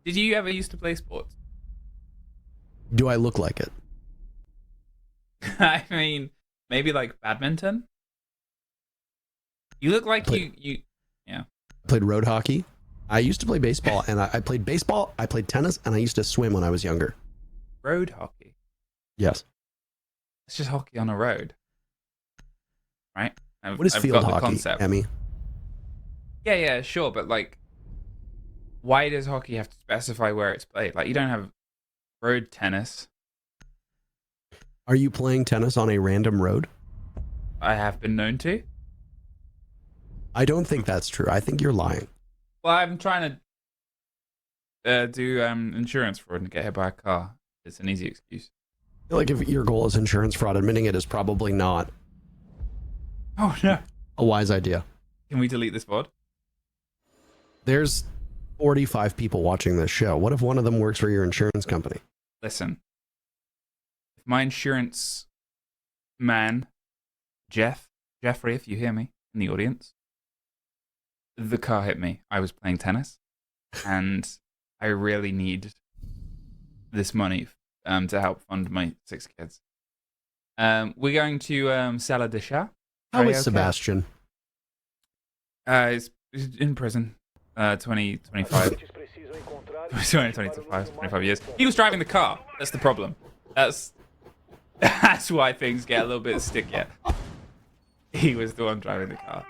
Did you ever used to play sports? Do I look like it? I mean, maybe like badminton. You look like you. Yeah. I played road hockey. I used to play baseball, and I played baseball. I played tennis, and I used to swim when I was younger. Road hockey. Yes. It's just hockey on a road, right? What is field hockey, Emmy? Yeah, sure, but like, why does hockey have to specify where it's played? Like, you don't have road tennis. Are you playing tennis on a random road? I have been known to. I don't think that's true. I think you're lying. Well, I'm trying to do insurance fraud and get hit by a car. It's an easy excuse. I feel like if your goal is insurance fraud, admitting it is probably not Oh no! a wise idea. Can we delete this VOD? There's 45 people watching this show. What if one of them works for your insurance company? Listen, if my insurance man, Jeffrey, if you hear me in the audience, the car hit me. I was playing tennis, and I really need this money to help fund my 6 kids. We're going to Sala de Chat. How is Sebastian? He's in prison. 25 years. He was driving the car. That's the problem. That's why things get a little bit stickier. He was the one driving the car.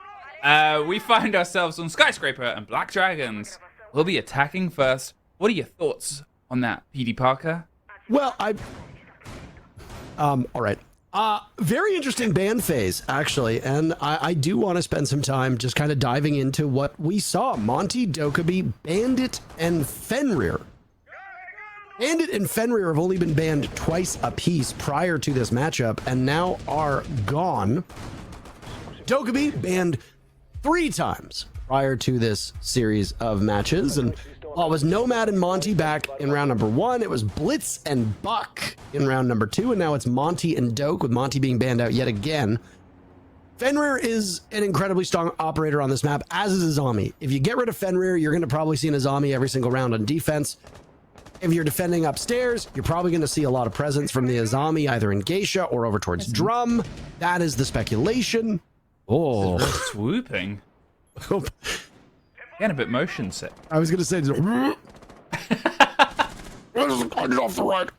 We find ourselves on Skyscraper and Black Dragons. We'll be attacking first. What are your thoughts on that, PD Parker? Well, all right. Very interesting ban phase, actually. And I do want to spend some time just kind of diving into what we saw. Monty, Dokkaebi, Bandit, and Fenrir. Bandit and Fenrir have only been banned twice apiece prior to this matchup and now are gone. Dokkaebi banned 3 times prior to this series of matches, and while it was Nomad and Monty back in round number 1, it was Blitz and Buck in round number 2, and now it's Monty and Doke, with Monty being banned out yet again. Fenrir is an incredibly strong operator on this map, as is Azami. If you get rid of Fenrir, you're going to probably see an Azami every single round on defense. If you're defending upstairs, you're probably going to see a lot of presence from the Azami, either in Geisha or over towards Drum. That is the speculation. Oh, Swooping. Getting a bit motion sick. I was going to say, off the right.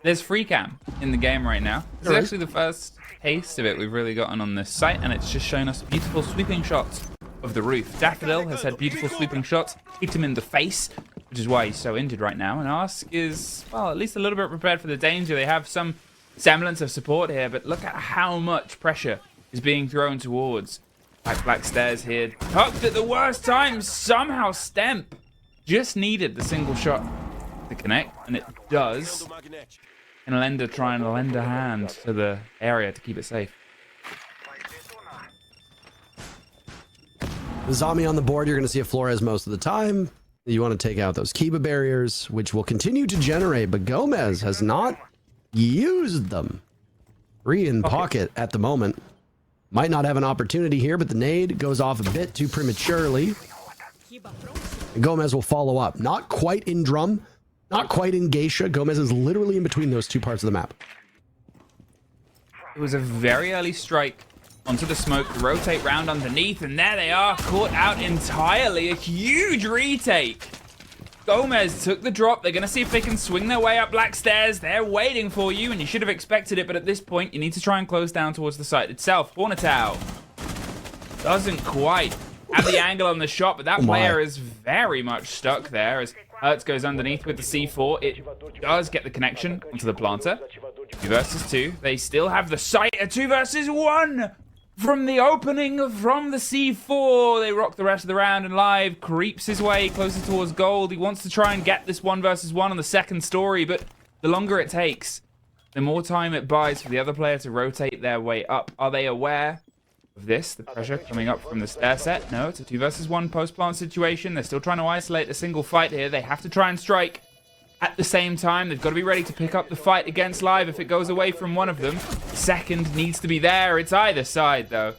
There's free cam in the game right now. This is actually the first taste of it we've really gotten on this site, and it's just shown us beautiful sweeping shots of the roof. Daffodil has had beautiful sweeping shots, hit him in the face, which is why he's so injured right now. And Ask is, well, at least a little bit prepared for the danger. They have some semblance of support here, but look at how much pressure is being thrown towards Black Stairs here. Tucked at the worst time. Somehow Stemp just needed the single shot to connect, and it does. And Lender trying to lend a hand to the area to keep it safe. The Zombie on the board, you're going to see a Flores most of the time. You want to take out those Kiba barriers, which will continue to generate, but Gomez has not used them. 3 in pocket at the moment. Might not have an opportunity here, but the nade goes off a bit too prematurely. And Gomez will follow up. Not quite in Drum, not quite in Geisha. Gomez is literally in between those 2 parts of the map. It was a very early strike onto the smoke, rotate round underneath, and there they are, caught out entirely. A huge retake. Gomez took the drop. They're going to see if they can swing their way up Black Stairs. They're waiting for you, and you should have expected it, but at this point, you need to try and close down towards the site itself. Hornetau doesn't quite have the angle on the shot, but that player is very much stuck there as Hertz goes underneath with the C4. It does get the connection onto the planter. 2 versus 2. They still have the site. A 2 versus 1 from the opening from the C4. They rock the rest of the round, and Live creeps his way closer towards gold. He wants to try and get this 1 versus 1 on the second story, but the longer it takes, the more time it buys for the other player to rotate their way up. Are they aware of this? The pressure coming up from the stair set? No, it's a 2 versus 1 post-plant situation. They're still trying to isolate a single fight here. They have to try and strike at the same time. They've got to be ready to pick up the fight against Live if it goes away from one of them. The second needs to be there. It's either side, though.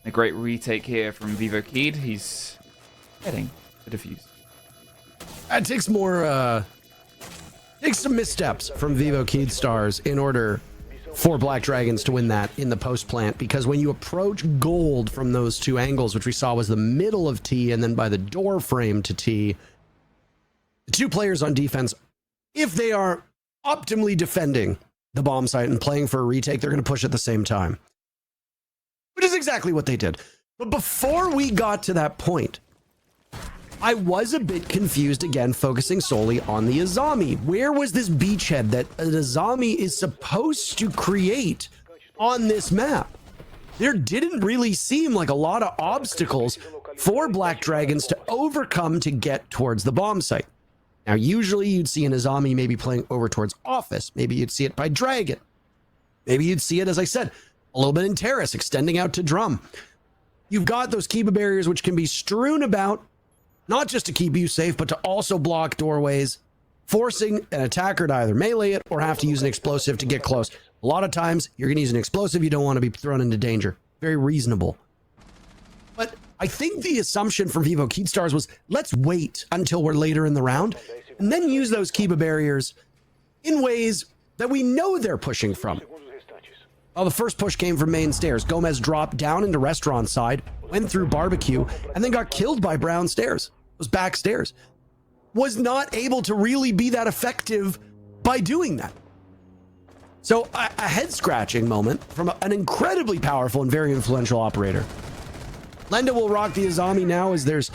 A great retake here from Vivo Keed. He's getting the defuse. It takes more, takes some missteps from Vivo Keystars in order for Black Dragons to win that in the post plant, because when you approach gold from those two angles, which we saw was the middle of T and then by the door frame to T, the two players on defense, if they are optimally defending the bomb site and playing for a retake, they're going to push at the same time, which is exactly what they did. But before we got to that point, I was a bit confused again, focusing solely on the Azami. Where was this beachhead that an Azami is supposed to create on this map? There didn't really seem like a lot of obstacles for Black Dragons to overcome to get towards the bomb site. Now, usually you'd see an Azami maybe playing over towards Office. Maybe you'd see it by Dragon. Maybe you'd see it, as I said, a little bit in Terrace, extending out to Drum. You've got those Kiba barriers which can be strewn about, not just to keep you safe, but to also block doorways, forcing an attacker to either melee it or have to use an explosive to get close. A lot of times, you're going to use an explosive. You don't want to be thrown into danger. Very reasonable. But I think the assumption from Vivo Keystars was, let's wait until we're later in the round and then use those Kiba barriers in ways that we know they're pushing from. Well, the first push came from main stairs. Gomez dropped down into restaurant side, went through barbecue, and then got killed by brown stairs. Those back stairs. Was not able to really be that effective by doing that. So a head-scratching moment from an incredibly powerful and very influential operator. Lenda will rock the Azami now as there's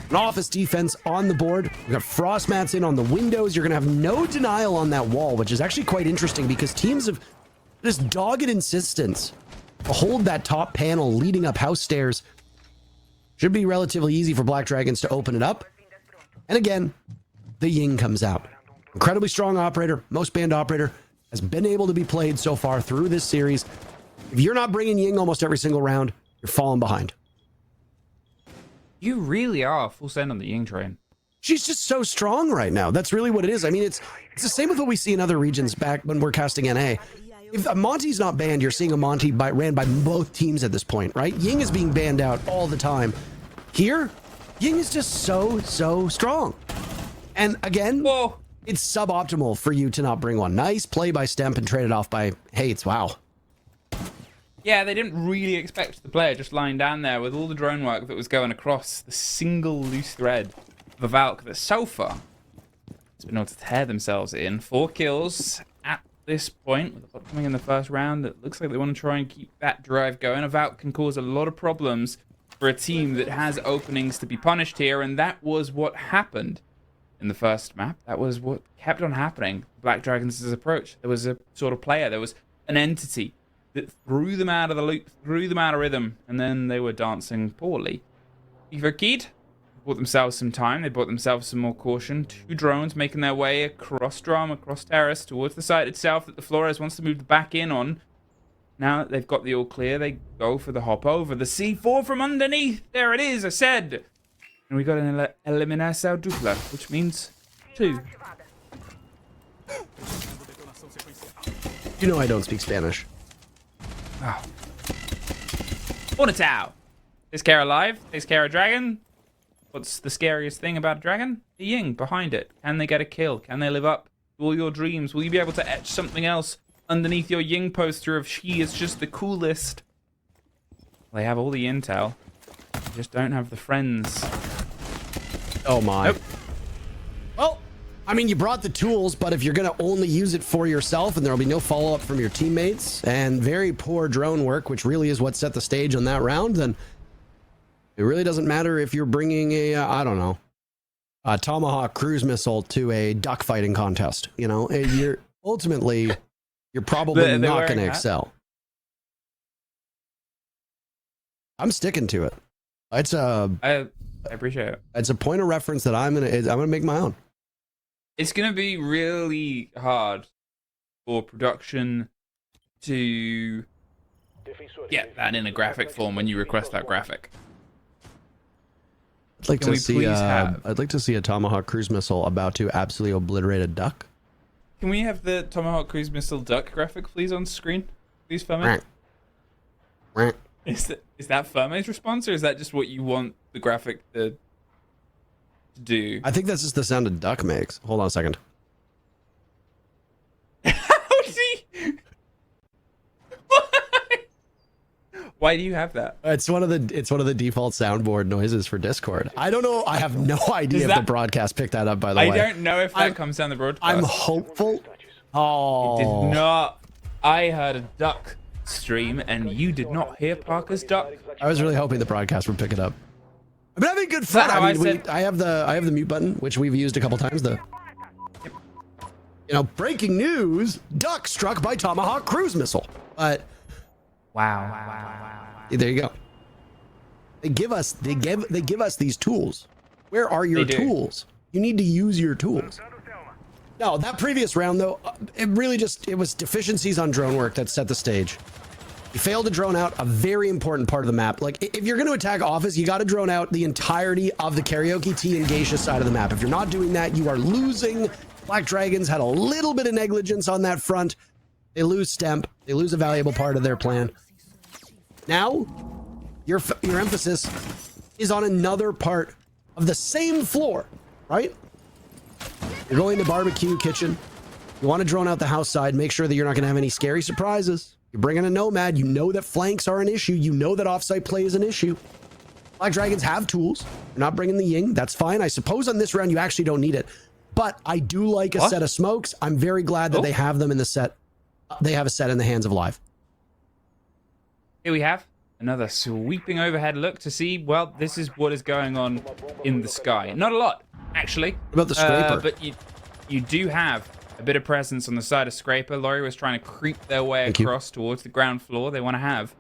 an Office defense on the board. We've got frost mats in on the windows. You're going to have no denial on that wall, which is actually quite interesting because teams have this dogged insistence to hold that top panel leading up house stairs. Should be relatively easy for Black Dragons to open it up. And again, the Ying comes out. Incredibly strong operator, most banned operator, has been able to be played so far through this series. If you're not bringing Ying almost every single round, you're falling behind. You really are full send on the Ying train. She's just so strong right now. That's really what it is. I mean, it's the same with what we see in other regions back when we're casting NA. If a Monty's not banned, you're seeing a Monty ran by both teams at this point, right? Ying is being banned out all the time. Here, Ying is just so strong. And again, Whoa. It's suboptimal for you to not bring one. Nice play by Stemp and traded off by Hates. Wow. Yeah, they didn't really expect the player just lying down there with all the drone work that was going across the single loose thread of a Valk that so far has been able to tear themselves in. 4 kills at this point, with the bot coming in the first round. It looks like they want to try and keep that drive going. A Valk can cause a lot of problems for a team that has openings to be punished here, and that was what happened in the first map. That was what kept on happening. Black Dragons' approach. There was a sort of player, there was an entity that threw them out of the loop, threw them out of rhythm, and then they were dancing poorly. Evo Keyed bought themselves some time. They bought themselves some more caution. 2 drones making their way across Drum, across Terrace, towards the site itself that the Flores wants to move back in on. Now that they've got the all clear, they go for the hop over. The C4 from underneath. There it is, I said. And we got an eliminação dupla, which means 2. You know I don't speak Spanish. Oh. Bonitao. Takes care of live, takes care of dragon. What's the scariest thing about a dragon? The Ying behind it. Can they get a kill? Can they live up to all your dreams? Will you be able to etch something else underneath your Ying poster of she is just the coolest? They have all the intel. They just don't have the friends. Oh my. Nope. Well, I mean, you brought the tools, but if you're going to only use it for yourself and there'll be no follow-up from your teammates and very poor drone work, which really is what set the stage on that round, then it really doesn't matter if you're bringing a, I don't know, a Tomahawk cruise missile to a duck fighting contest. You know, you're ultimately, you're probably not going to excel. I'm sticking to it. It's I appreciate it. It's a point of reference that I'm gonna make my own. It's gonna be really hard for production to get that in a graphic form when you request that graphic. I'd like to see. I'd like to see a Tomahawk cruise missile about to absolutely obliterate a duck. Can we have the Tomahawk cruise missile duck graphic, please, on screen, please, Ferme? Is that Ferme's response, or is that just what you want the graphic to to do. I think that's just the sound a duck makes. Hold on a second. How does he? Why do you have that? It's one of the default soundboard noises for Discord. I don't know. I have no idea if the broadcast picked that up, by the way. I don't know if that comes down the broadcast. I'm hopeful. Oh. It did not. I heard a duck stream, and you did not hear Parker's duck. I was really hoping the broadcast would pick it up. I've been having good fun. I mean, I have the mute button, which we've used a couple times. Breaking news: duck struck by Tomahawk cruise missile. But wow. There you go. They give us these tools. Where are your tools? You need to use your tools. No, that previous round though, it was deficiencies on drone work that set the stage. You failed to drone out a very important part of the map. Like, if you're going to attack office, you got to drone out the entirety of the Karaoke T and Geisha side of the map. If you're not doing that, you are losing. Black Dragons had a little bit of negligence on that front. They lose Stemp. They lose a valuable part of their plan. Now, your emphasis is on another part of the same floor, right? You're going to barbecue kitchen. You want to drone out the house side. Make sure that you're not going to have any scary surprises. You're bringing a Nomad. You know that flanks are an issue. You know that offsite play is an issue. Black Dragons have tools. You're not bringing the Ying. That's fine. I suppose on this round, you actually don't need it. But I do like a set of smokes. I'm very glad that they have them in the set. They have a set in the hands of Live. Here we have another sweeping overhead look to see, well, this is what is going on in the sky. Not a lot, actually. What about the Scraper? But you do have a bit of presence on the side of Scraper. Laurie was trying to creep their way across towards the ground floor. They want to have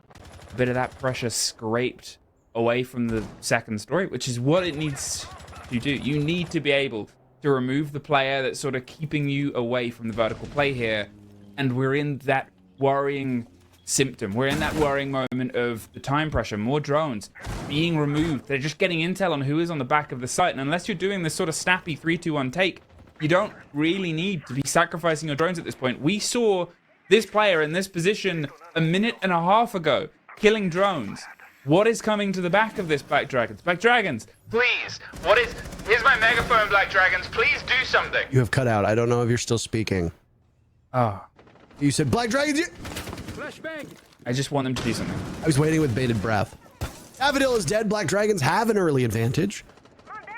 a bit of that pressure scraped away from the second story, which is what it needs to do. You need to be able to remove the player that's sort of keeping you away from the vertical play here. And we're in that worrying symptom. We're in that worrying moment of the time pressure, more drones being removed. They're just getting intel on who is on the back of the site. And unless you're doing this sort of snappy 3-2-1 take, you don't really need to be sacrificing your drones at this point. We saw this player in this position a minute and a half ago, killing drones. What is coming to the back of this, Black Dragons? Black Dragons, please, here's my megaphone, Black Dragons, please do something. You have cut out. I don't know if you're still speaking. Oh. You said Black Dragons. I just want them to do something. I was waiting with bated breath. Daffodil is dead. Black Dragons have an early advantage.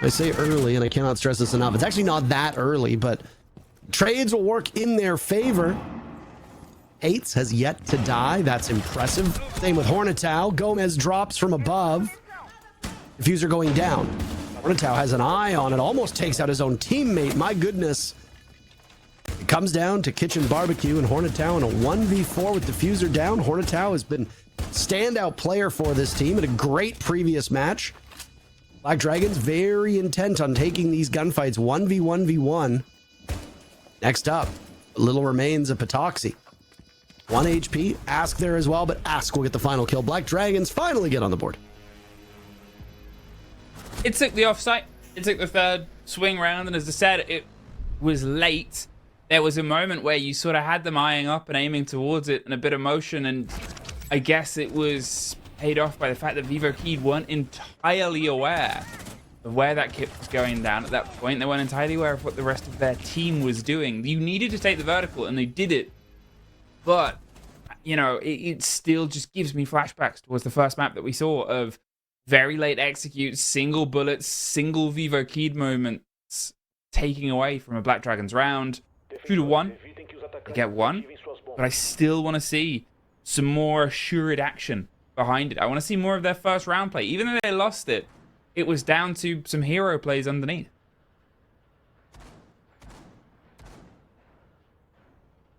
I say early, and I cannot stress this enough. It's actually not that early, but trades will work in their favor. Eights has yet to die. That's impressive. Same with Hornetau. Gomez drops from above. Diffuser going down. Hornetau has an eye on it. Almost takes out his own teammate. My goodness. It comes down to Kitchen Barbecue and Hornetau in a 1v4 with Diffuser down. Hornetau has been standout player for this team in a great previous match. Black Dragons very intent on taking these gunfights 1v1v1. Next up, little remains of Patoxy. 1 HP, Ask there as well, but Ask will get the final kill. Black Dragons finally get on the board. It took the offsite. It took the third swing round, and as I said, it was late. There was a moment where you sort of had them eyeing up and aiming towards it and a bit of motion, and I guess it was paid off by the fact that Vivo Keyed weren't entirely aware of where that kit was going down at that point. They weren't entirely aware of what the rest of their team was doing. You needed to take the vertical, and they did it. But, you know, it still just gives me flashbacks towards the first map that we saw of very late executes, single bullets, single Vivo Keyed moments taking away from a Black Dragons round. 2-1. They get one. But I still want to see some more assured action behind it. I want to see more of their first round play. Even though they lost it, it was down to some hero plays underneath.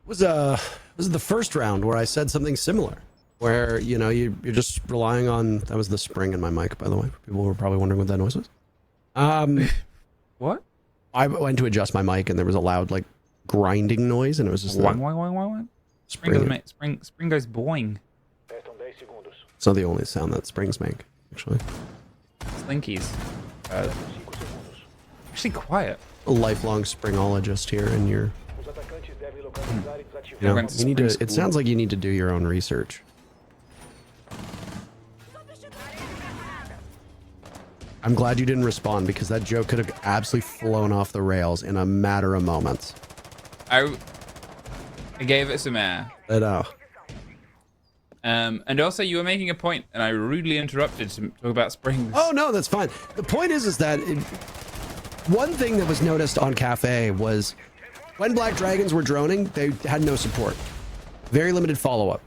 Was the first round where I said something similar, where, you know, you're just relying on, that was the spring in my mic, by the way, for people who were probably wondering what that noise was. What? I went to adjust my mic and there was a loud, like, grinding noise, and it was just like, Spring goes boing. It's not the only sound that springs make, actually. Slinkies. Actually quiet. A lifelong springologist here, and you need to, it sounds like you need to do your own research. I'm glad you didn't respond because that joke could have absolutely flown off the rails in a matter of moments. I gave it some air. I know. And also you were making a point and I rudely interrupted to talk about springs. Oh, no, that's fine. The point is that one thing that was noticed on Cafe was when Black Dragons were droning, they had no support. Very limited follow-up.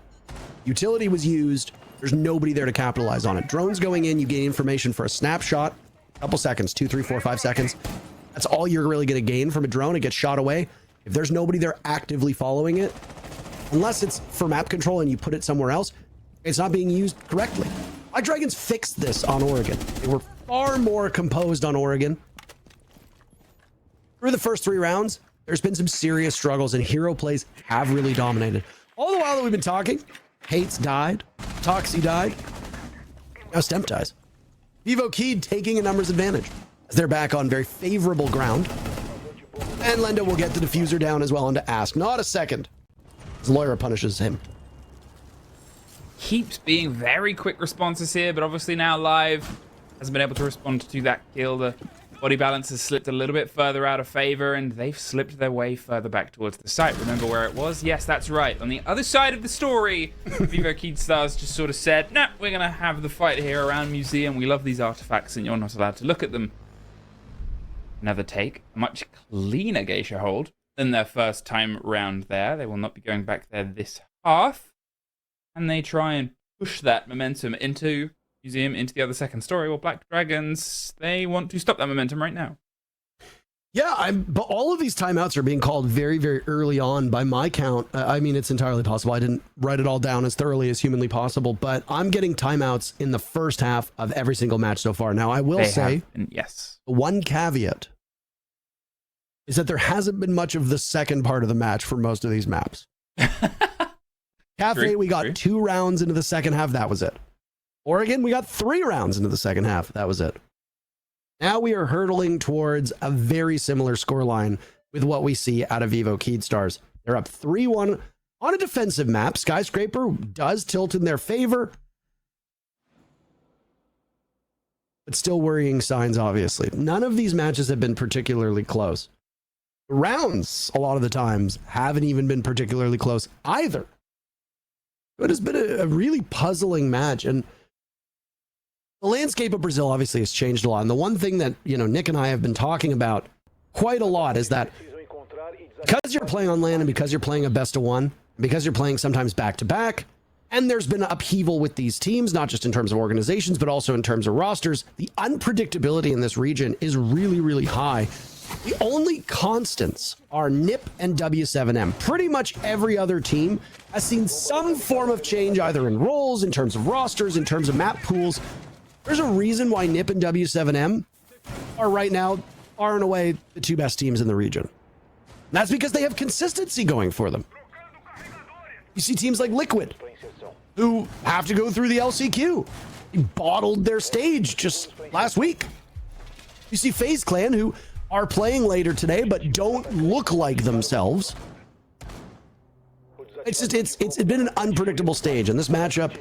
Utility was used. There's nobody there to capitalize on it. Drones going in, you gain information for a snapshot, a couple seconds, 2, 3, 4, 5 seconds. That's all you're really going to gain from a drone. It gets shot away. If there's nobody there actively following it, unless it's for map control and you put it somewhere else, it's not being used correctly. Black Dragons fixed this on Oregon. They were far more composed on Oregon. Through the first 3 rounds, there's been some serious struggles and hero plays have really dominated. All the while that we've been talking, Hates died, Toxie died, now Stemp dies. Vivo Keed taking a numbers advantage as they're back on very favorable ground. And Lendo will get the diffuser down as well onto Ask. Not a second. As Loira punishes him. Keeps being very quick responses here, but obviously now live hasn't been able to respond to that kill. The body balance has slipped a little bit further out of favor, and they've slipped their way further back towards the site. Remember where it was? Yes, that's right. On the other side of the story, Vivo Keedstars just sort of said, nah, we're going to have the fight here around Museum. We love these artifacts, and you're not allowed to look at them. Another take. A much cleaner Geisha hold than their first time round there. They will not be going back there this half. And they try and push that momentum into Museum, into the other second story. Well, Black Dragons, they want to stop that momentum right now. Yeah, but all of these timeouts are being called very, very early on by my count. I mean, it's entirely possible. I didn't write it all down as thoroughly as humanly possible, but I'm getting timeouts in the first half of every single match so far. Now, I will say, yes, one caveat is that there hasn't been much of the second part of the match for most of these maps. Cafe, we got 2 rounds into the second half. That was it. Oregon, we got 3 rounds into the second half. That was it. Now we are hurtling towards a very similar scoreline with what we see out of Vivo Keedstars. They're up 3-1 on a defensive map. Skyscraper does tilt in their favor, but still worrying signs, obviously. None of these matches have been particularly close. The rounds, a lot of the times, haven't even been particularly close either. It has been a really puzzling match, and the landscape of Brazil obviously has changed a lot. And the one thing that, Nick and I have been talking about quite a lot is that because you're playing on land and because you're playing a best of one, because you're playing sometimes back to back, and there's been upheaval with these teams, not just in terms of organizations, but also in terms of rosters, the unpredictability in this region is really, really high. The only constants are NIP and W7M. Pretty much every other team has seen some form of change, either in roles, in terms of rosters, in terms of map pools. There's a reason why NIP and W7M are right now, far and away, the 2 best teams in the region. And that's because they have consistency going for them. You see teams like Liquid, who have to go through the LCQ. They bottled their stage just last week. You see FaZe Clan, who are playing later today, but don't look like themselves. It's been an unpredictable stage, and this matchup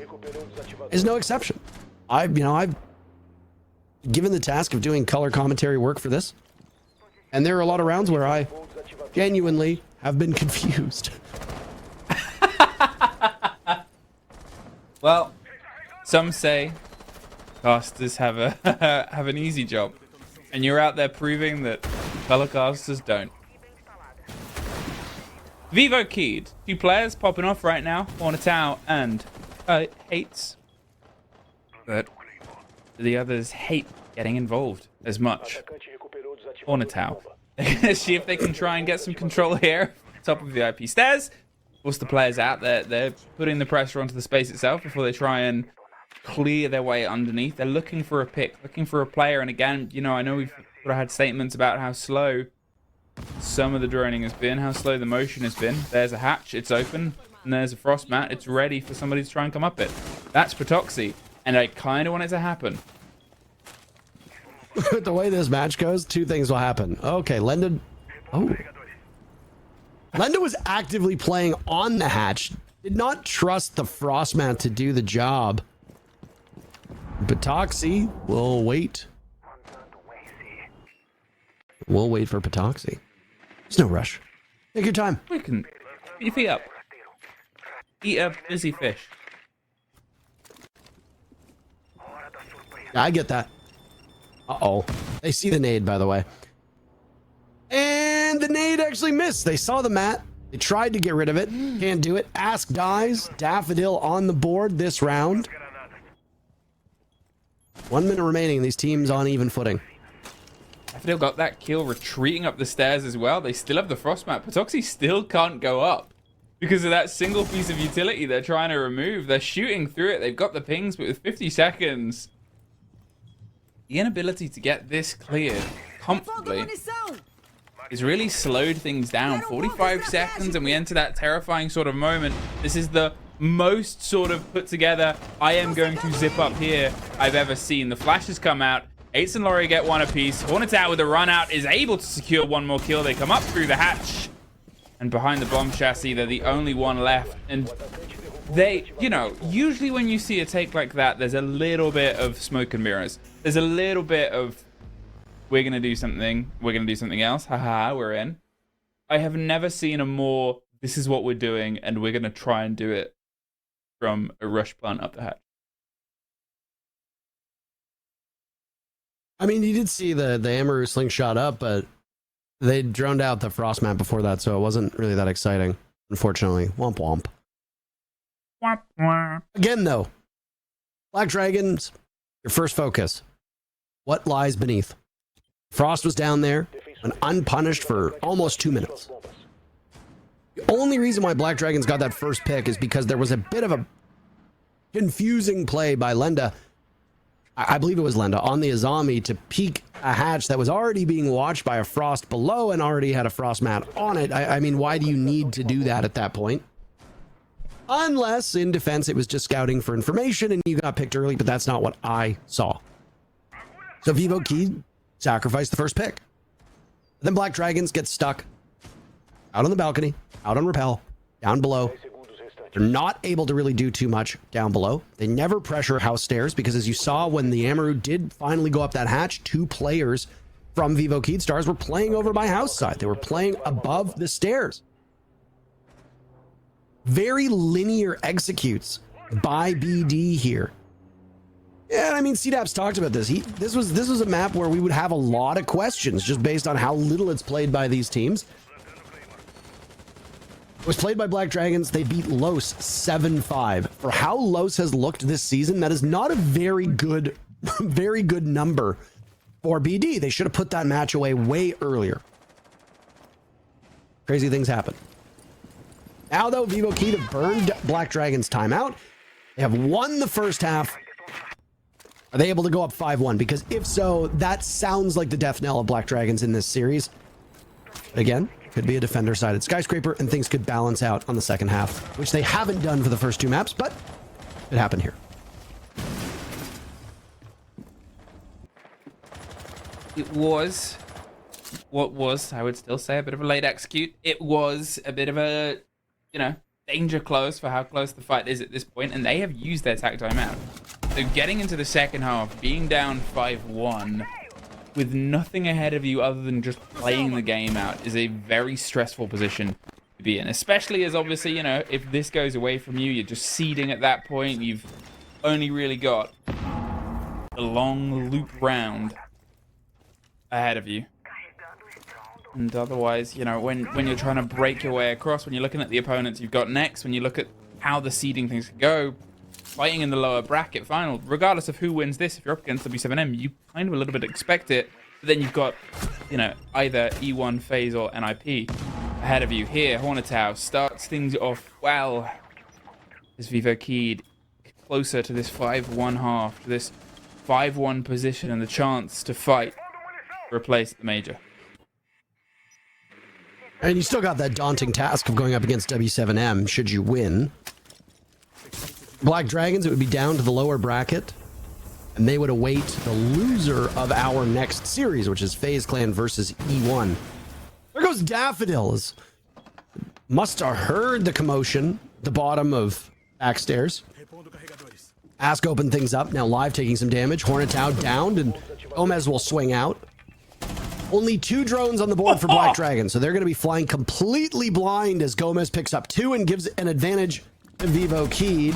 is no exception. I've given the task of doing color commentary work for this, and there are a lot of rounds where I genuinely have been confused. Well, some say casters have an easy job, and you're out there proving that color casters don't. Vivo Keed, 2 players popping off right now, Hornetau and Hates. But the others hate getting involved as much. Hornetau. They're gonna see if they can try and get some control here. Top of VIP stairs. What's the players out there? They're putting the pressure onto the space itself before they try and clear their way underneath. They're looking for a pick, looking for a player. And again, I know we've sort of had statements about how slow some of the droning has been, how slow the motion has been. There's a hatch, it's open, and there's a frost mat. It's ready for somebody to try and come up it. That's Protoxy, and I kind of want it to happen. The way this match goes, 2 things will happen. Okay, Lendo was actively playing on the hatch, did not trust the Frostmat to do the job. But Toxie will wait We'll wait for Patoxy. There's no rush. Take your time. We can put your feet up. Eat a busy fish. I get that. Uh-oh. They see the nade, by the way. And the nade actually missed. They saw the mat. They tried to get rid of it. Can't do it. Ask dies. Daffodil on the board this round. 1 minute remaining. These teams on even footing. Daffodil got that kill retreating up the stairs as well. They still have the frost mat. Patoxy still can't go up because of that single piece of utility they're trying to remove. They're shooting through it. They've got the pings, but with 50 seconds, the inability to get this cleared comfortably has really slowed things down. 45 seconds and we enter that terrifying sort of moment. This is the most sort of put together, I am going to zip up here, I've ever seen. The flashes come out. Ace and Laurie get one apiece. Hornetau with a run out is able to secure one more kill. They come up through the hatch. And behind the bomb chassis, they're the only one left. And they, you know, usually when you see a take like that, there's a little bit of smoke and mirrors. There's a little bit of, we're going to do something, we're going to do something else. Haha, we're in. I have never seen a more, this is what we're doing, and we're going to try and do it from a rush plant up the hatch. I mean, you did see the Amaru slingshot up, but they droned out the frost map before that, so it wasn't really that exciting, unfortunately. Womp womp. Womp womp. Again, though, Black Dragons, your first focus. What lies beneath? Frost was down there, and unpunished for almost 2 minutes. The only reason why Black Dragons got that first pick is because there was a bit of a confusing play by Lenda. I believe it was Lenda on the Azami to peek a hatch that was already being watched by a frost below and already had a frost mat on it. I mean, why do you need to do that at that point? Unless in defense, it was just scouting for information and you got picked early, but that's not what I saw. So Vivo Key sacrificed the first pick. Then Black Dragons get stuck out on the balcony, out on rappel, down below. They're not able to really do too much down below. They never pressure house stairs because, as you saw when the Amaru did finally go up that hatch, 2 players from Vivo Keydstars were playing over by house side. They were playing above the stairs. Very linear executes by BD here. Yeah, I mean, CDAP's talked about this. This was a map where we would have a lot of questions just based on how little it's played by these teams. It was played by Black Dragons. They beat Los 7-5. For how Los has looked this season, that is not a very good number for BD. They should have put that match away way earlier. Crazy things happen. Now, though, Vivo Key have burned Black Dragons' timeout. They have won the first half. Are they able to go up 5-1? Because if so, that sounds like the death knell of Black Dragons in this series. Again, could be a defender-sided skyscraper, and things could balance out on the second half, which they haven't done for the first 2 maps, but it happened here. It was what was, I would still say, a bit of a late execute. It was a bit of a, you know, danger close for how close the fight is at this point, and they have used their tack time out. So getting into the second half, being down 5-1, with nothing ahead of you other than just playing the game out is a very stressful position to be in. Especially as, obviously, you know, if this goes away from you, you're just seeding at that point. You've only really got a long loop round ahead of you. And otherwise, you know, when you're trying to break your way across, when you're looking at the opponents you've got next, when you look at how the seeding things go, fighting in the lower bracket final, regardless of who wins this, if you're up against W7M, you kind of a little bit expect it. But then you've got, you know, either E1, FaZe, or NIP ahead of you. Here, Hornetau starts things off well. As Vivo Keyed closer to this 5-1 half, to this 5-1 position and the chance to fight for a place at the major. And you still got that daunting task of going up against W7M should you win. Black Dragons, it would be down to the lower bracket, and they would await the loser of our next series, which is FaZe Clan versus E1. There goes Daffodils. Must have heard the commotion at the bottom of backstairs. Ask opened things up. Now Live taking some damage. Hornetau downed, and Gomez will swing out. Only 2 drones on the board for Black Dragon, so they're going to be flying completely blind as Gomez picks up 2 and gives an advantage to Vivo Keed.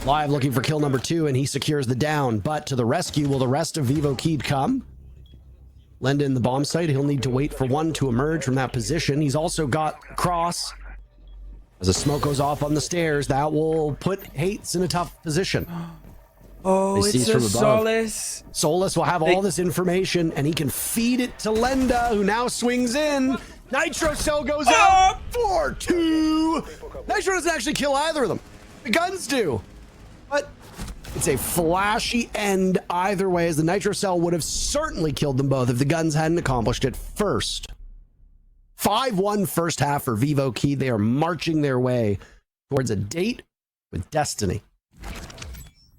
Live looking for kill number 2, and he secures the down. But to the rescue, will the rest of Vivo Keed come? Lend in the bomb site. He'll need to wait for one to emerge from that position. He's also got Cross. As the smoke goes off on the stairs, that will put Hates in a tough position. Oh, it's a Solis. Solis will have all this information, and he can feed it to Lenda, who now swings in. Nitro Cell goes out for 2. Nitro doesn't actually kill either of them. The guns do. But it's a flashy end either way, as the Nitro Cell would have certainly killed them both if the guns hadn't accomplished it first. 5-1 first half for Vivo Key. They are marching their way towards a date with Destiny.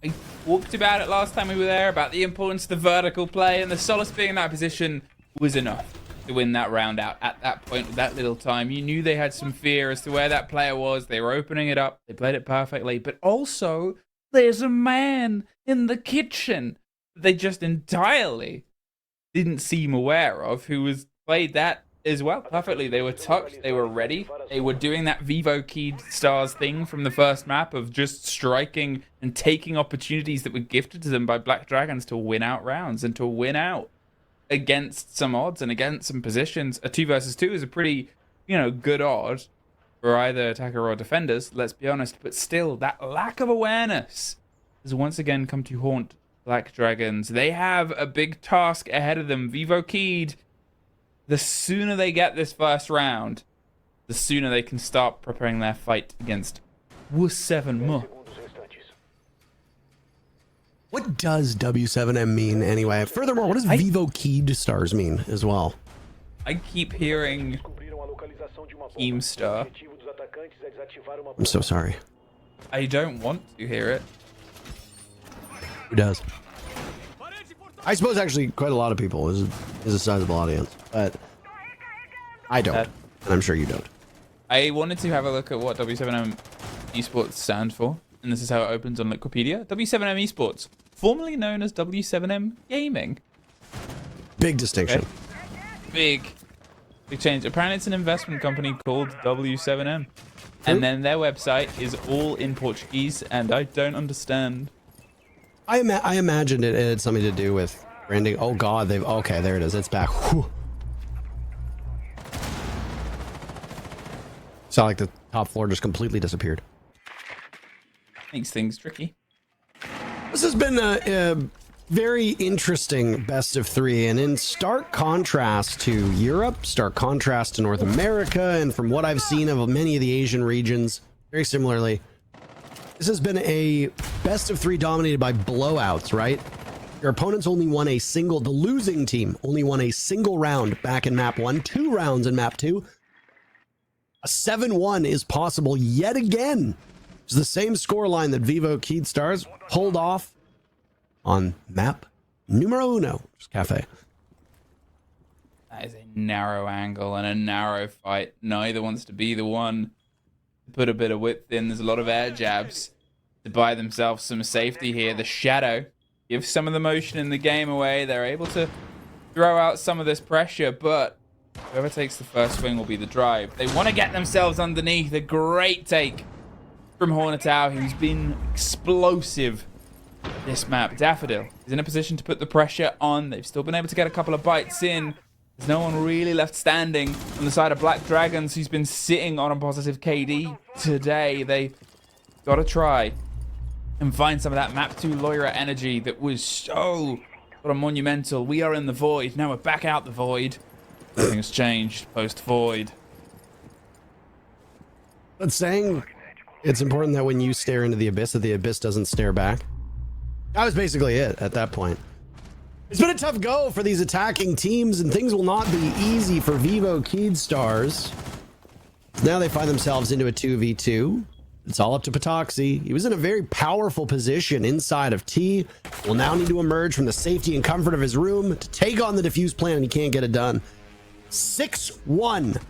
I talked about it last time we were there, about the importance of the vertical play, and the Solis being in that position was enough to win that round out. At that point, with that little time, you knew they had some fear as to where that player was. They were opening it up. They played it perfectly, but also there's a man in the kitchen that they just entirely didn't seem aware of, who was played that as well perfectly. They were tucked, they were ready, they were doing that Vivo Keyed Stars thing from the first map of just striking and taking opportunities that were gifted to them by Black Dragons to win out rounds and to win out against some odds and against some positions. A 2 versus 2 is a pretty, good odd for either attacker or defenders, let's be honest, but still, that lack of awareness has once again come to haunt Black Dragons. They have a big task ahead of them. Vivo Keyed, the sooner they get this first round, the sooner they can start preparing their fight against W7M. What does W7M mean anyway? Furthermore, what does Vivo Keyed Stars mean as well? I keep hearing Keemstar. I'm so sorry. I don't want to hear it. Who does? I suppose actually quite a lot of people is a sizable audience, but I don't, and I'm sure you don't. I wanted to have a look at what W7M Esports stands for, and this is how it opens on Wikipedia. W7M Esports, formerly known as W7M Gaming. Big distinction. Okay. Big change. Apparently it's an investment company called W7M. And then their website is all in Portuguese, and I don't understand. I imagined it had something to do with branding. Oh god, okay, there it is. It's back. Whew. Sound like the top floor just completely disappeared. Makes things tricky. This has been a very interesting best of 3, and in stark contrast to Europe, stark contrast to North America, and from what I've seen of many of the Asian regions, very similarly, this has been a best of 3 dominated by blowouts, right? Your opponents only won a single, the losing team only won a single round back in map 1, 2 rounds in map 2. A 7-1 is possible yet again. It's the same scoreline that Vivo Keyed Stars pulled off on map numero 1, Cafe. That is a narrow angle and a narrow fight. Neither wants to be the one to put a bit of width in. There's a lot of air jabs to buy themselves some safety here. The Shadow gives some of the motion in the game away. They're able to throw out some of this pressure, but whoever takes the first swing will be the drive. They want to get themselves underneath. A great take from Hornetau, who's been explosive this map. Daffodil is in a position to put the pressure on. They've still been able to get a couple of bites in. There's no one really left standing on the side of Black Dragons, who's been sitting on a positive KD today. They got to try and find some of that map 2 Loira energy that was so sort of monumental. We are in the void. Now we're back out the void. Nothing's changed post-void. But saying it's important that when you stare into the abyss, that the abyss doesn't stare back. That was basically it at that point. It's been a tough go for these attacking teams, and things will not be easy for Vivo Keyed Stars. Now they find themselves into a 2v2. It's all up to Patoxy. He was in a very powerful position inside of T. Will now need to emerge from the safety and comfort of his room to take on the defuse plan, and he can't get it done. 6-1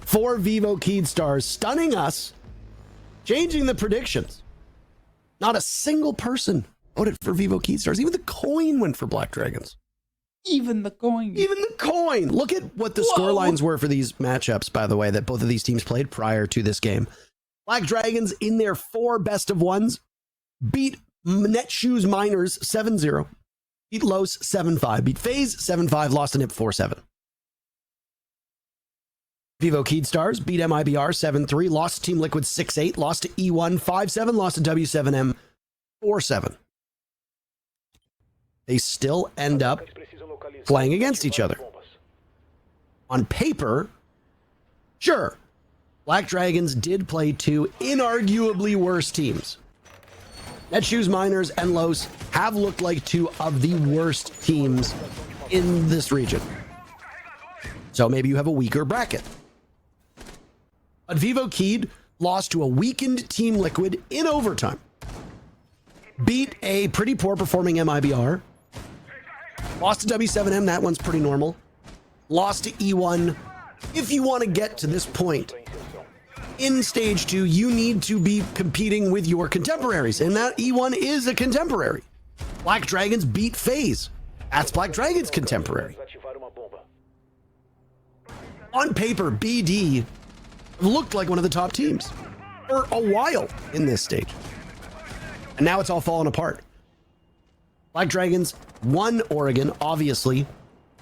for Vivo Keyed Stars, stunning us, changing the predictions. Not a single person voted for Vivo Keyed Stars. Even the coin went for Black Dragons. Even the coin. Even the coin. Look at what the score lines were for these matchups, by the way, that both of these teams played prior to this game. Black Dragons in their 4 best of ones beat Netshoes Miners 7-0, beat Los 7-5, beat FaZe 7-5, lost to NIP 4-7. Vivo Keydstars beat MIBR 7-3, lost to Team Liquid 6-8, lost to E1 5-7, lost to W7M 4-7. They still end up playing against each other. On paper, sure, Black Dragons did play 2 inarguably worse teams. Netshoes Miners and Los have looked like 2 of the worst teams in this region. So maybe you have a weaker bracket. But Vivo Keyed lost to a weakened Team Liquid in overtime. Beat a pretty poor performing MIBR. Lost to W7M, that one's pretty normal. Lost to E1. If you want to get to this point in stage 2, you need to be competing with your contemporaries, and that E1 is a contemporary. Black Dragons beat FaZe. That's Black Dragons' contemporary. On paper, BD looked like one of the top teams for a while in this stage. And now it's all fallen apart. Black Dragons won Oregon, obviously,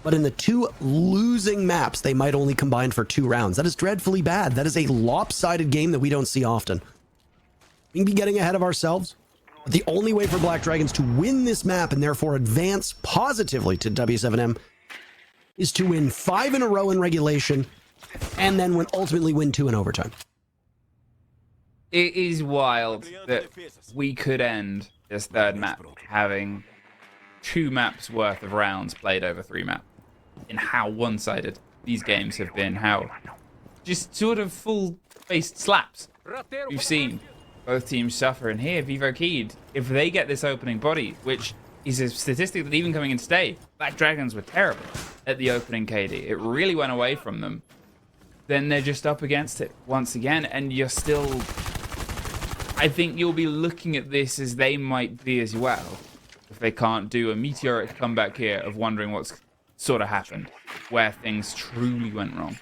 but in the 2 losing maps, they might only combine for 2 rounds. That is dreadfully bad. That is a lopsided game that we don't see often. We can be getting ahead of ourselves. But the only way for Black Dragons to win this map and therefore advance positively to W7M is to win 5 in a row in regulation and then ultimately win 2 in overtime. It is wild that we could end this 3rd map having 2 maps worth of rounds played over 3 maps. In how one-sided these games have been, how just sort of full-faced slaps we've seen both teams suffer. And here, Vivo Keyed, if they get this opening body, which is a statistic that even coming in today, Black Dragons were terrible at the opening KD. It really went away from them. Then they're just up against it once again, and you're still... I think you'll be looking at this as they might be as well, if they can't do a meteoric comeback here of wondering what's sort of happened, where things truly went wrong.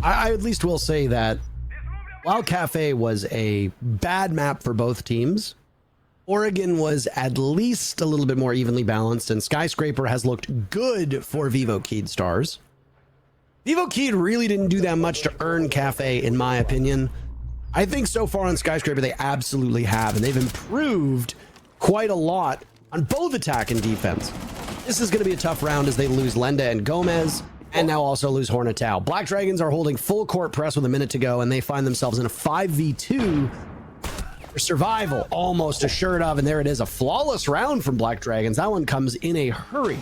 I at least will say that while Cafe was a bad map for both teams, Oregon was at least a little bit more evenly balanced, and Skyscraper has looked good for Vivo Keydstars. Vivo Keyed really didn't do that much to earn Cafe, in my opinion. I think so far on Skyscraper they absolutely have, and they've improved quite a lot on both attack and defense. This is going to be a tough round as they lose Lenda and Gomez, and now also lose Hornetau. Black Dragons are holding full court press with a minute to go, and they find themselves in a 5v2 for survival, almost assured of, and there it is, a flawless round from Black Dragons. That one comes in a hurry.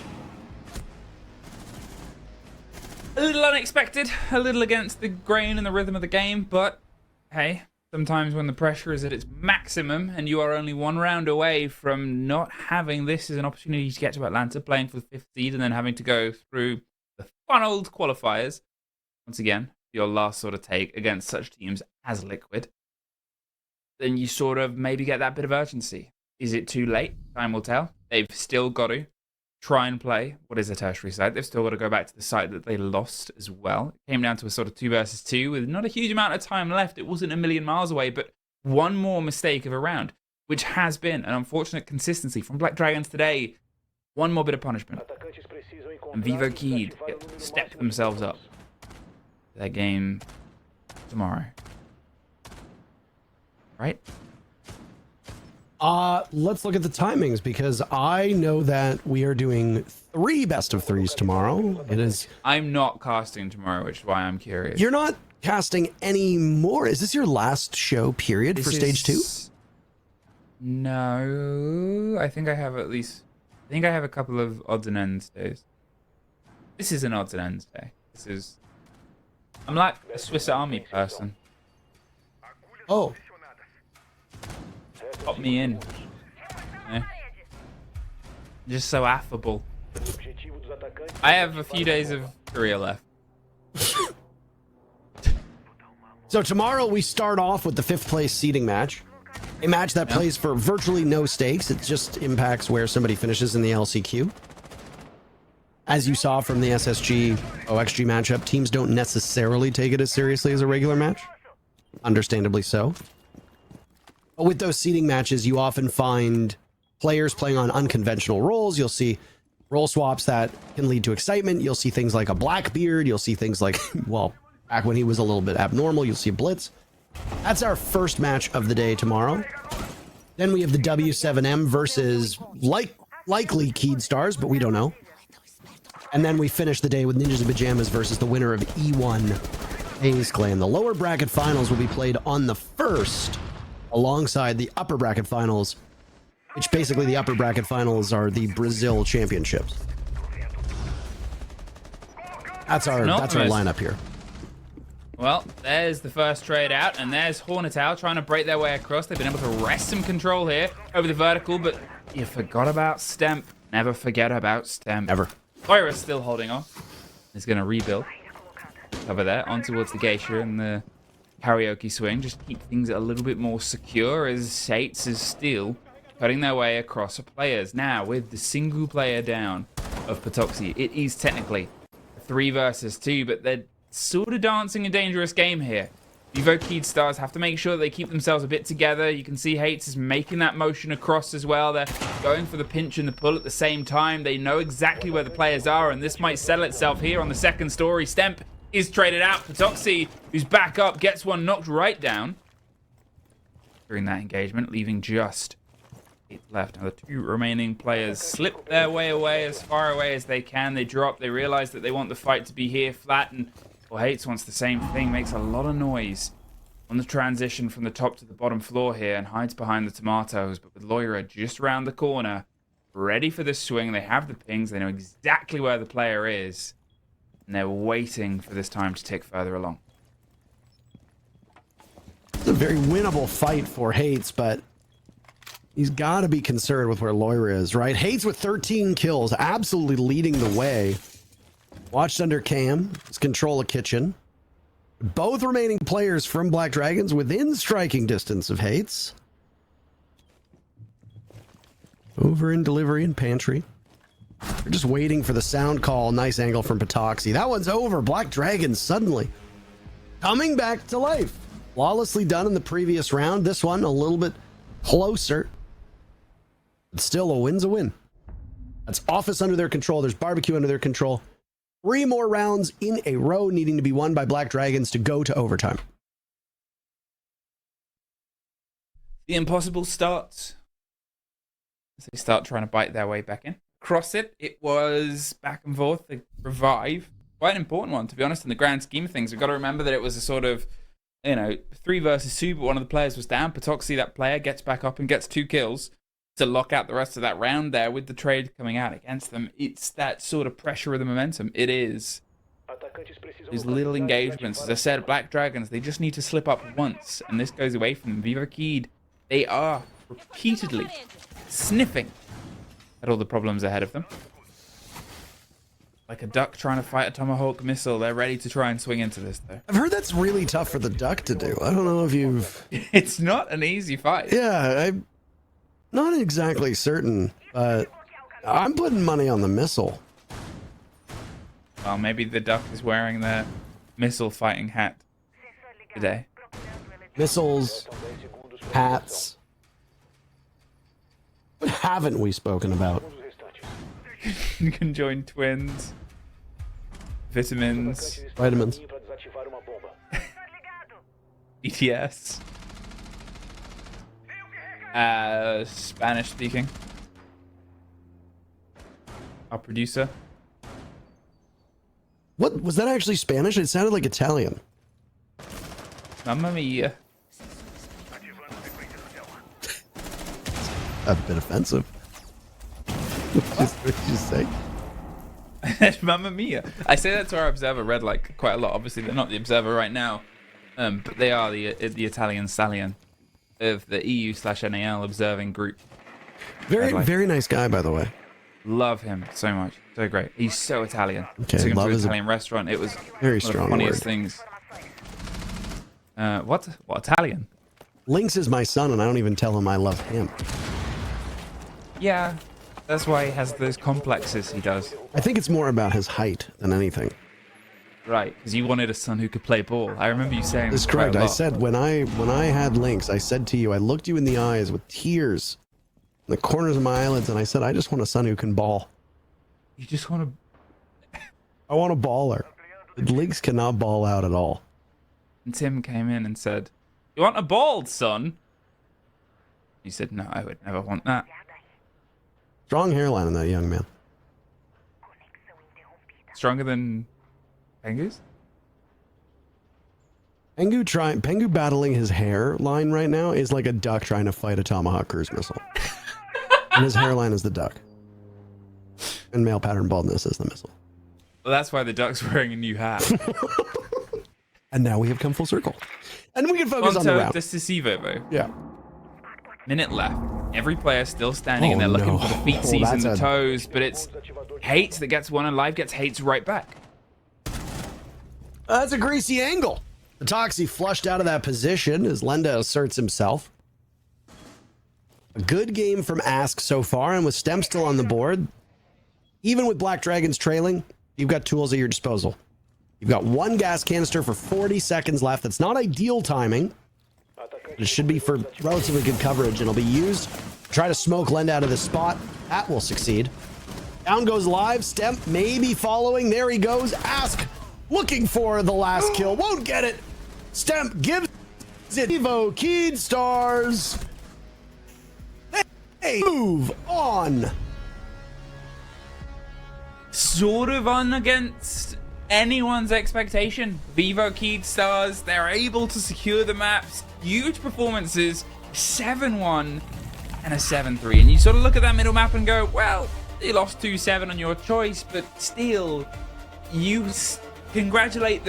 A little unexpected, a little against the grain and the rhythm of the game, but hey, sometimes when the pressure is at its maximum and you are only 1 round away from not having this as an opportunity to get to Atlanta, playing for the 5th seed, and then having to go through the funneled qualifiers, once again, your last sort of take against such teams as Liquid, then you sort of maybe get that bit of urgency. Is it too late? Time will tell. They've still got to try and play what is a tertiary site. They've still got to go back to the site that they lost as well. It came down to a sort of 2 versus 2 with not a huge amount of time left. It wasn't a million miles away, but one more mistake of a round, which has been an unfortunate consistency from Black Dragons today. One more bit of punishment. And Vivo Keyed step themselves up to their game tomorrow. Right? Let's look at the timings, because I know that we are doing 3 best of 3s tomorrow. It is. I'm not casting tomorrow, which is why I'm curious. You're not casting any more. Is this your last show period for stage 2? No, I think I have at least. I think I have a couple of odds and ends days. This is an odds and ends day. This is. I'm like a Swiss Army person. Oh. Pop me in. Yeah. Just so affable. I have a few days of career left. So tomorrow we start off with the 5th place seeding match. A match that plays for virtually no stakes. It just impacts where somebody finishes in the LCQ. As you saw from the SSG OXG matchup, teams don't necessarily take it as seriously as a regular match. Understandably so. But with those seeding matches, you often find players playing on unconventional roles. You'll see role swaps that can lead to excitement. You'll see things like a Blackbeard. You'll see things like, well, back when he was a little bit abnormal, you'll see Blitz. That's our first match of the day tomorrow. Then we have the W7M versus likely Keyed Stars, but we don't know. And then we finish the day with Ninjas in Pajamas versus the winner of E1 FaZe Clan. The lower bracket finals will be played on the 1st alongside the upper bracket finals, which basically the upper bracket finals are the Brazil championships. That's our lineup here. Well, there's the first trade out, and there's Hornetal trying to break their way across. They've been able to wrest some control here over the vertical, but you forgot about Stemp. Never forget about Stemp. Ever. Loira's still holding on. He's going to rebuild. Over there, on towards the Geisha and the karaoke swing. Just keep things a little bit more secure as Sates is still cutting their way across players. Now, with the single player down of Patoxy, it is technically 3 versus 2, but they're sort of dancing a dangerous game here. Vivo Keyed Stars have to make sure they keep themselves a bit together. You can see Hates is making that motion across as well. They're going for the pinch and the pull at the same time. They know exactly where the players are, and this might settle itself here on the second story. Stemp is traded out. Patoxy, who's back up, gets one knocked right down during that engagement, leaving just 8 left. Now the 2 remaining players slip their way away as far away as they can. They drop. They realize that they want the fight to be here flat, and well, Hates wants the same thing, makes a lot of noise on the transition from the top to the bottom floor here and hides behind the tomatoes. But with Loira just around the corner, ready for the swing, they have the pings, they know exactly where the player is, and they're waiting for this time to tick further along. It's a very winnable fight for Hates, but he's got to be concerned with where Loira is, right? Hates with 13 kills, absolutely leading the way. Watched under cam, his control of kitchen. Both remaining players from Black Dragons within striking distance of Hates. Over in delivery and pantry. We're just waiting for the sound call. Nice angle from Patoxy. That one's over. Black Dragons suddenly coming back to life. Flawlessly done in the previous round. This one a little bit closer. But still, a win's a win. That's Office under their control. There's Barbecue under their control. 3 more rounds in a row needing to be won by Black Dragons to go to overtime. The impossible starts as they start trying to bite their way back in. Cross it was back and forth. The revive, quite an important one, to be honest, in the grand scheme of things. We've got to remember that it was a sort of, 3 versus 2, but one of the players was down. Patoxy, that player, gets back up and gets 2 kills to lock out the rest of that round there with the trade coming out against them. It's that sort of pressure of the momentum. It is. These little engagements. As I said, Black Dragons, they just need to slip up once, and this goes away from them. Vivo Keyed, they are repeatedly sniffing at all the problems ahead of them. Like a duck trying to fight a Tomahawk missile. They're ready to try and swing into this, though. I've heard that's really tough for the duck to do. I don't know if you've... It's not an easy fight. Yeah, I'm not exactly certain, but I'm putting money on the missile. Well, maybe the duck is wearing their missile fighting hat today. Missiles, hats. What haven't we spoken about? Conjoined twins. Vitamins. Vitamins. ETS. Spanish speaking. Our producer. What was that actually Spanish? It sounded like Italian. Mamma mia. A bit offensive. What did you say? Mamma mia. I say that to our Observer Red like quite a lot. Obviously, they're not the Observer right now, but they are the Italian stallion of the EU/NAL observing group. Very nice guy, by the way. Love him so much. So great. He's so Italian. Okay, Took him to love an is Italian restaurant. It was very one of the strong funniest word. things. What? What Italian? Lynx is my son, and I don't even tell him I love him. Yeah, that's why he has those complexes he does. I think it's more about his height than anything. Right, because you wanted a son who could play ball. I remember you saying That's this quite correct. a I lot. said when I had Lynx, I said to you, I looked you in the eyes with tears in the corners of my eyelids, and I said, I just want a son who can ball. You just want to... I want a baller. Lynx cannot ball out at all. And Tim came in and said, "You want a bald son?" He said, "No, I would never want that." Strong hairline in that young man. Stronger than Pengu's? Pengu battling his hairline right now is like a duck trying to fight a Tomahawk cruise missile. And his hairline is the duck. And male pattern baldness is the missile. Well, that's why the duck's wearing a new hat. And now we have come full circle. And we can focus on the Onto round. decisivo, though. Yeah. Minute left. Every player still standing, and Oh, they're looking no. for the feet Oh, seas and that's the a- toes, but it's Hates that gets one, and Live gets Hates right back. That's a greasy angle. The Toxie flushed out of that position as Lenda asserts himself. A good game from Ask so far, and with Stem still on the board, even with Black Dragons trailing, you've got tools at your disposal. You've got one gas canister for 40 seconds left. That's not ideal timing. But it should be for relatively good coverage, and it'll be used to try to smoke Lenda out of this spot. That will succeed. Down goes Live. Stem maybe following. There he goes. Ask looking for the last kill. Won't get it. Stem gives it. Evo Keyed Stars. They move on. Sort of on against anyone's expectation. Vivo Keyed Stars, they're able to secure the maps. Huge performances. 7-1 and a 7-3. And you sort of look at that middle map and go, well, you lost 2-7 on your choice, but still, you congratulate the